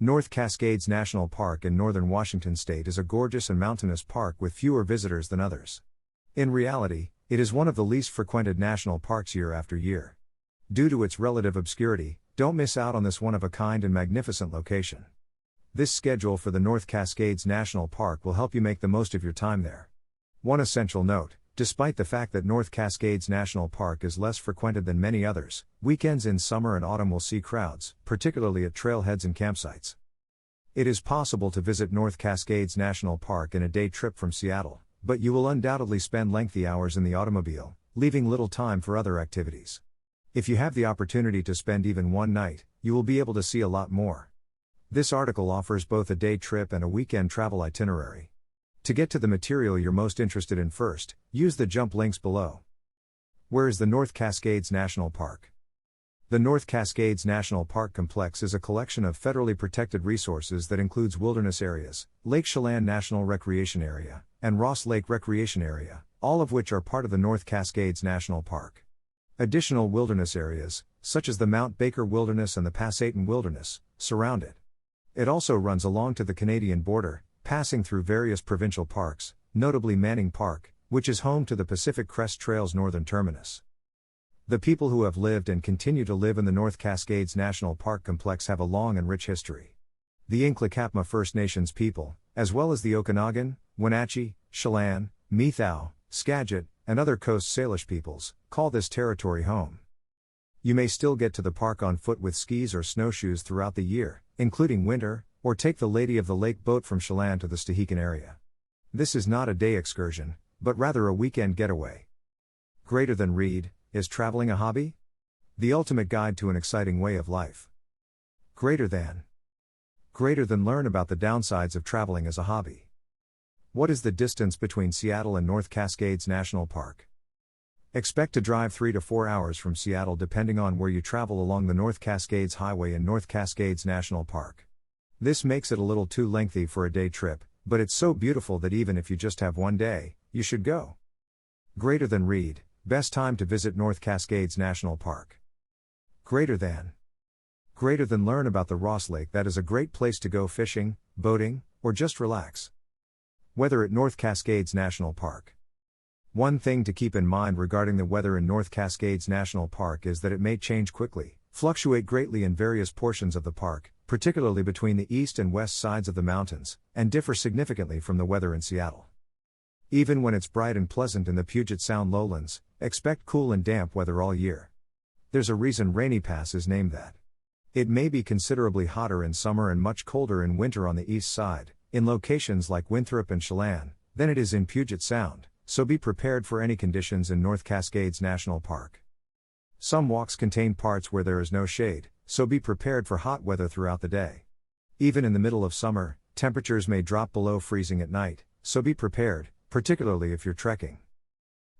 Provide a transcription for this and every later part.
North Cascades National Park in northern Washington state is a gorgeous and mountainous park with fewer visitors than others. In reality, it is one of the least frequented national parks year after year. Due to its relative obscurity, don't miss out on this one-of-a-kind and magnificent location. This schedule for the North Cascades National Park will help you make the most of your time there. One essential note: despite the fact that North Cascades National Park is less frequented than many others, weekends in summer and autumn will see crowds, particularly at trailheads and campsites. It is possible to visit North Cascades National Park in a day trip from Seattle, but you will undoubtedly spend lengthy hours in the automobile, leaving little time for other activities. If you have the opportunity to spend even one night, you will be able to see a lot more. This article offers both a day trip and a weekend travel itinerary. To get to the material you're most interested in first, use the jump links below. Where is the North Cascades National Park? The North Cascades National Park Complex is a collection of federally protected resources that includes wilderness areas, Lake Chelan National Recreation Area, and Ross Lake Recreation Area, all of which are part of the North Cascades National Park. Additional wilderness areas, such as the Mount Baker Wilderness and the Pasayten Wilderness, surround it. It also runs along to the Canadian border, passing through various provincial parks, notably Manning Park, which is home to the Pacific Crest Trail's northern terminus. The people who have lived and continue to live in the North Cascades National Park Complex have a long and rich history. The Inklakapma First Nations people, as well as the Okanagan, Wenatchee, Chelan, Methau, Skagit, and other Coast Salish peoples, call this territory home. You may still get to the park on foot with skis or snowshoes throughout the year, including winter, or take the Lady of the Lake boat from Chelan to the Stehekin area. This is not a day excursion, but rather a weekend getaway. Greater than read: is traveling a hobby? The ultimate guide to an exciting way of life. Greater than learn about the downsides of traveling as a hobby. What is the distance between Seattle and North Cascades National Park? Expect to drive 3 to 4 hours from Seattle depending on where you travel along the North Cascades Highway in North Cascades National Park. This makes it a little too lengthy for a day trip, but it's so beautiful that even if you just have one day, you should go. Greater than read: best time to visit North Cascades National Park. Greater than learn about the Ross Lake. That is a great place to go fishing, boating, or just relax. Weather at North Cascades National Park. One thing to keep in mind regarding the weather in North Cascades National Park is that it may change quickly, fluctuate greatly in various portions of the park, particularly between the east and west sides of the mountains, and differ significantly from the weather in Seattle. Even when it's bright and pleasant in the Puget Sound lowlands, expect cool and damp weather all year. There's a reason Rainy Pass is named that. It may be considerably hotter in summer and much colder in winter on the east side, in locations like Winthrop and Chelan, than it is in Puget Sound, so be prepared for any conditions in North Cascades National Park. Some walks contain parts where there is no shade, so be prepared for hot weather throughout the day. Even in the middle of summer, temperatures may drop below freezing at night, so be prepared, particularly if you're trekking.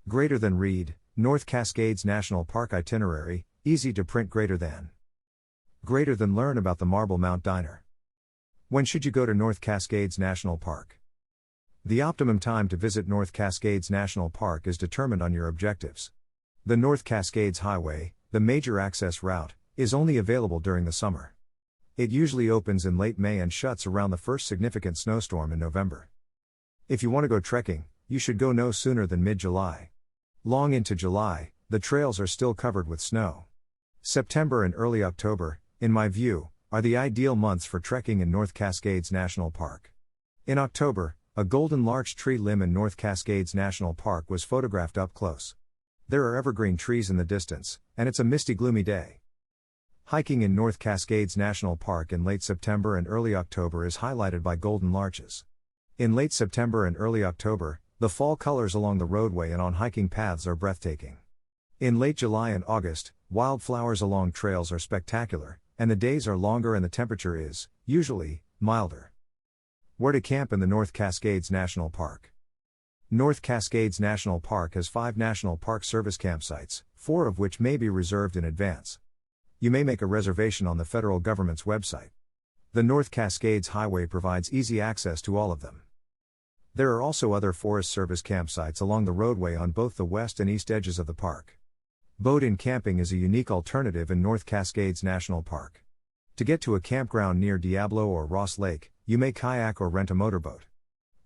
Greater than read: North Cascades National Park itinerary, easy to print. Greater than learn about the Marble Mount Diner. When should you go to North Cascades National Park? The optimum time to visit North Cascades National Park is determined on your objectives. The North Cascades Highway, the major access route, is only available during the summer. It usually opens in late May and shuts around the first significant snowstorm in November. If you want to go trekking, you should go no sooner than mid-July. Long into July, the trails are still covered with snow. September and early October, in my view, are the ideal months for trekking in North Cascades National Park. In October, a golden larch tree limb in North Cascades National Park was photographed up close. There are evergreen trees in the distance, and it's a misty, gloomy day. Hiking in North Cascades National Park in late September and early October is highlighted by golden larches. In late September and early October, the fall colors along the roadway and on hiking paths are breathtaking. In late July and August, wildflowers along trails are spectacular, and the days are longer and the temperature is, usually, milder. Where to camp in the North Cascades National Park? North Cascades National Park has 5 National Park Service campsites, 4 of which may be reserved in advance. You may make a reservation on the federal government's website. The North Cascades Highway provides easy access to all of them. There are also other Forest Service campsites along the roadway on both the west and east edges of the park. Boat-in camping is a unique alternative in North Cascades National Park. To get to a campground near Diablo or Ross Lake, you may kayak or rent a motorboat.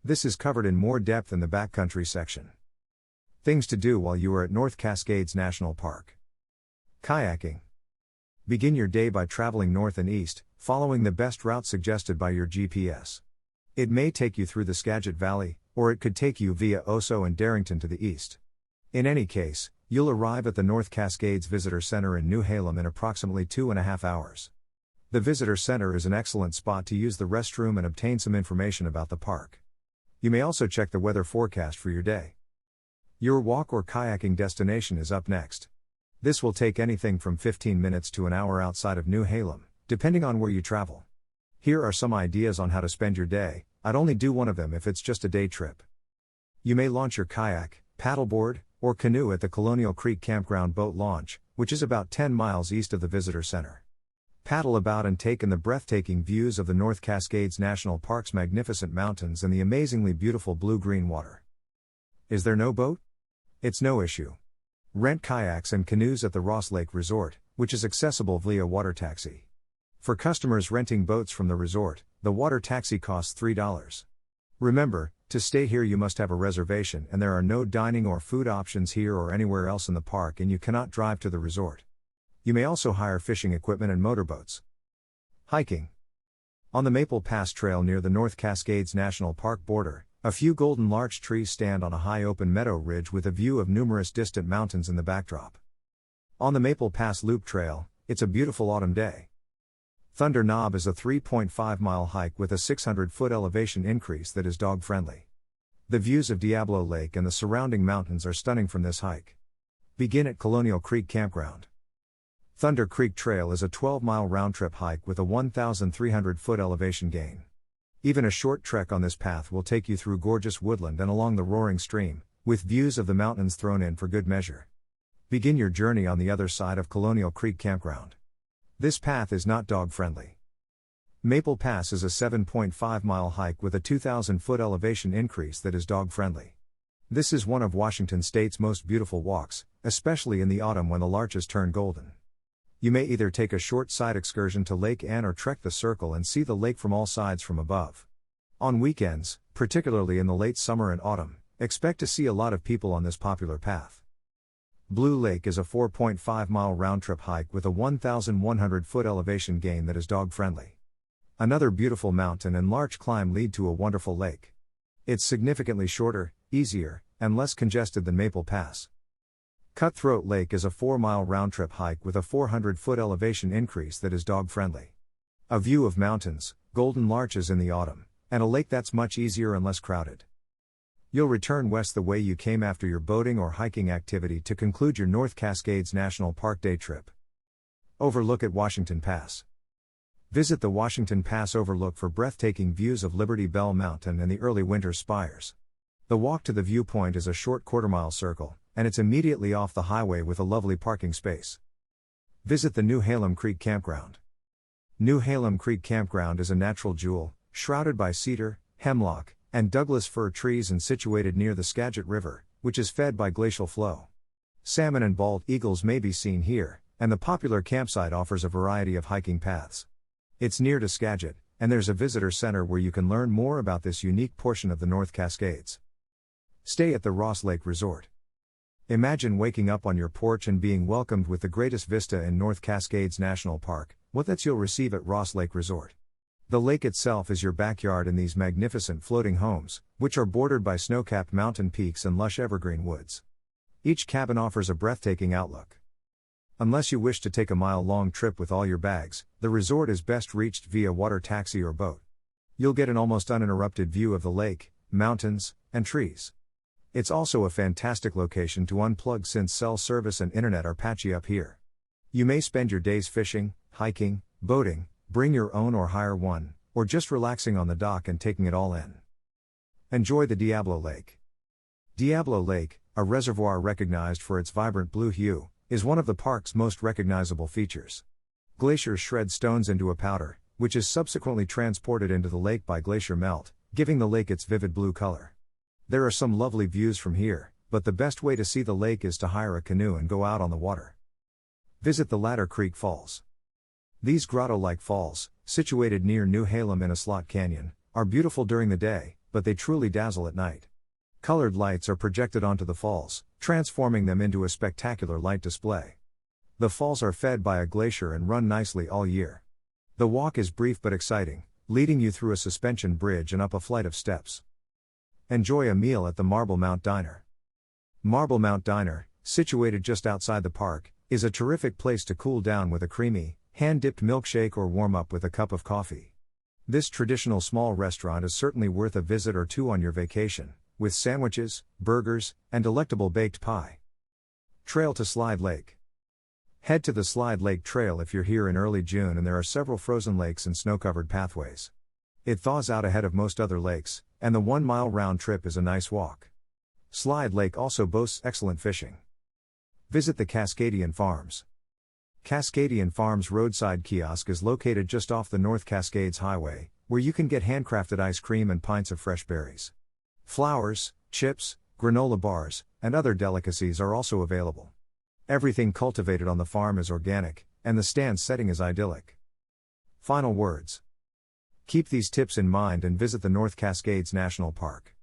This is covered in more depth in the backcountry section. Things to do while you are at North Cascades National Park. Kayaking. Begin your day by traveling north and east, following the best route suggested by your GPS. It may take you through the Skagit Valley, or it could take you via Oso and Darrington to the east. In any case, you'll arrive at the North Cascades Visitor Center in New Halem in approximately 2.5 hours. The Visitor Center is an excellent spot to use the restroom and obtain some information about the park. You may also check the weather forecast for your day. Your walk or kayaking destination is up next. This will take anything from 15 minutes to an hour outside of New Halem, depending on where you travel. Here are some ideas on how to spend your day. I'd only do one of them if it's just a day trip. You may launch your kayak, paddleboard, or canoe at the Colonial Creek Campground boat launch, which is about 10 miles east of the Visitor Center. Paddle about and take in the breathtaking views of the North Cascades National Park's magnificent mountains and the amazingly beautiful blue-green water. Is there no boat? It's no issue. Rent kayaks and canoes at the Ross Lake Resort, which is accessible via water taxi. For customers renting boats from the resort, the water taxi costs $3. Remember, to stay here you must have a reservation and there are no dining or food options here or anywhere else in the park and you cannot drive to the resort. You may also hire fishing equipment and motorboats. Hiking. On the Maple Pass Trail near the North Cascades National Park border, a few golden larch trees stand on a high open meadow ridge with a view of numerous distant mountains in the backdrop. On the Maple Pass Loop Trail, it's a beautiful autumn day. Thunder Knob is a 3.5-mile hike with a 600-foot elevation increase that is dog-friendly. The views of Diablo Lake and the surrounding mountains are stunning from this hike. Begin at Colonial Creek Campground. Thunder Creek Trail is a 12-mile round-trip hike with a 1,300-foot elevation gain. Even a short trek on this path will take you through gorgeous woodland and along the roaring stream, with views of the mountains thrown in for good measure. Begin your journey on the other side of Colonial Creek Campground. This path is not dog-friendly. Maple Pass is a 7.5-mile hike with a 2,000-foot elevation increase that is dog-friendly. This is one of Washington State's most beautiful walks, especially in the autumn when the larches turn golden. You may either take a short side excursion to Lake Ann or trek the circle and see the lake from all sides from above. On weekends, particularly in the late summer and autumn, expect to see a lot of people on this popular path. Blue Lake is a 4.5-mile round-trip hike with a 1,100-foot elevation gain that is dog-friendly. Another beautiful mountain and larch climb lead to a wonderful lake. It's significantly shorter, easier, and less congested than Maple Pass. Cutthroat Lake is a 4-mile round-trip hike with a 400-foot elevation increase that is dog-friendly. A view of mountains, golden larches in the autumn, and a lake that's much easier and less crowded. You'll return west the way you came after your boating or hiking activity to conclude your North Cascades National Park day trip. Overlook at Washington Pass. Visit the Washington Pass Overlook for breathtaking views of Liberty Bell Mountain and the early winter spires. The walk to the viewpoint is a short quarter-mile circle, and it's immediately off the highway with a lovely parking space. Visit the New Halem Creek Campground. New Halem Creek Campground is a natural jewel, shrouded by cedar, hemlock, and Douglas fir trees and situated near the Skagit River, which is fed by glacial flow. Salmon and bald eagles may be seen here, and the popular campsite offers a variety of hiking paths. It's near to Skagit, and there's a visitor center where you can learn more about this unique portion of the North Cascades. Stay at the Ross Lake Resort. Imagine waking up on your porch and being welcomed with the greatest vista in North Cascades National Park. What that's you'll receive at Ross Lake Resort. The lake itself is your backyard in these magnificent floating homes, which are bordered by snow-capped mountain peaks and lush evergreen woods. Each cabin offers a breathtaking outlook. Unless you wish to take a mile-long trip with all your bags, the resort is best reached via water taxi or boat. You'll get an almost uninterrupted view of the lake, mountains, and trees. It's also a fantastic location to unplug since cell service and internet are patchy up here. You may spend your days fishing, hiking, boating, bring your own or hire one, or just relaxing on the dock and taking it all in. Enjoy the Diablo Lake. Diablo Lake, a reservoir recognized for its vibrant blue hue, is one of the park's most recognizable features. Glaciers shred stones into a powder, which is subsequently transported into the lake by glacier melt, giving the lake its vivid blue color. There are some lovely views from here, but the best way to see the lake is to hire a canoe and go out on the water. Visit the Ladder Creek Falls. These grotto-like falls, situated near New Halem in a slot canyon, are beautiful during the day, but they truly dazzle at night. Colored lights are projected onto the falls, transforming them into a spectacular light display. The falls are fed by a glacier and run nicely all year. The walk is brief but exciting, leading you through a suspension bridge and up a flight of steps. Enjoy a meal at the Marble Mount Diner. Marble Mount Diner, situated just outside the park, is a terrific place to cool down with a creamy, hand-dipped milkshake or warm up with a cup of coffee. This traditional small restaurant is certainly worth a visit or two on your vacation, with sandwiches, burgers, and delectable baked pie. Trail to Slide Lake. Head to the Slide Lake Trail if you're here in early June, and there are several frozen lakes and snow-covered pathways. It thaws out ahead of most other lakes, and the 1-mile round trip is a nice walk. Slide Lake also boasts excellent fishing. Visit the Cascadian Farms. Cascadian Farms roadside kiosk is located just off the North Cascades Highway, where you can get handcrafted ice cream and pints of fresh berries. Flowers, chips, granola bars, and other delicacies are also available. Everything cultivated on the farm is organic, and the stand setting is idyllic. Final words. Keep these tips in mind and visit the North Cascades National Park.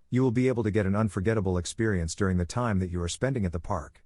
You will be able to get an unforgettable experience during the time that you are spending at the park.